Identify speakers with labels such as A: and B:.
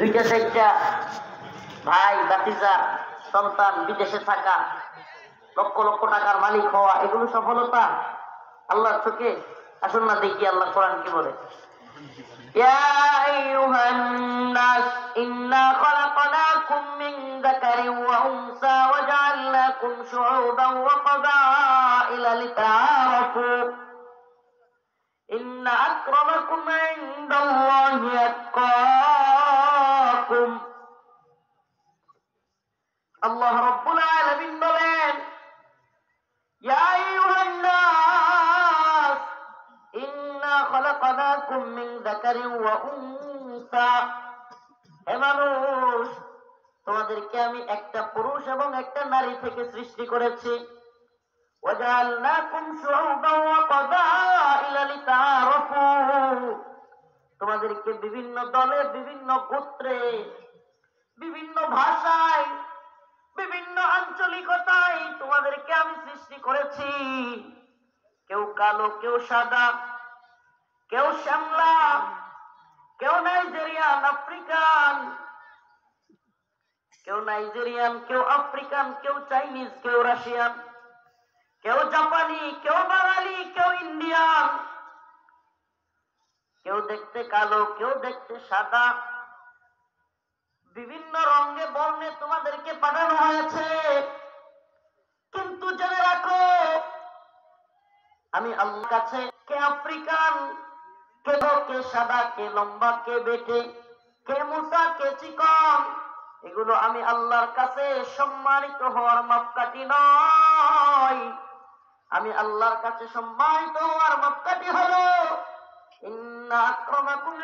A: দুইটা চারটা ভাই ভাতিজা সন্তান বিদেশে থাকা, লক্ষ লক্ষ টাকার মালিক হওয়া, এগুলো সফলতা আল্লাহর চোখে? আসুন না দেখি আল্লাহ কোরআন কি বলে। يا أيها الناس إنا خلقناكم من ذكر وأنثى وجعلناكم شعوبا وقبائل لتعارفوا إن أكرمكم عند الله أتقاكم الله رب العالمين বলেন يا أيها الناس إنا خلقناكم من ذكر وأنثى হে মানুষ, তোমাদেরকে আমি একটা পুরুষ এবং একটা নারী থেকে সৃষ্টি করেছি। وجعلناكم شعوبا وقبائل لتعارفوا তোমাদেরকে বিভিন্ন দলে, বিভিন্ন গোত্রে, বিভিন্ন ভাষায়, বিভিন্ন আঞ্চলিকতায় তোমাদেরকে আমি সৃষ্টি করেছি। কেউ কালো, কেউ সাদা, কেউ শ্যামলা, কেউ নাইজেরিয়ান, আফ্রিকান, কেউ আফ্রিকান, কেউ চাইনিজ, কেউ রাশিয়ান, কেউ জাপানি, কেউ বাঙালি, কেউ ইন্ডিয়ান, কেউ দেখতে কালো, কেউ দেখতে সাদা, বিভিন্ন রঙে বর্ণে তোমাদেরকে পাঠানো হয়েছে। কিন্তু জেনে রাখো, আমি আল্লাহর কাছে কে আফ্রিকান, কে সাদা, কে লম্বা, কে বেটে, কে মোটা, কে চিকন, এগুলো আমি আল্লাহর কাছে সম্মানিত হওয়ার মাপকাঠি নয়। আমি আল্লাহর কাছে সম্মানিত হওয়ার মাপকাঠি হলো ইন্না আক্রামাকুম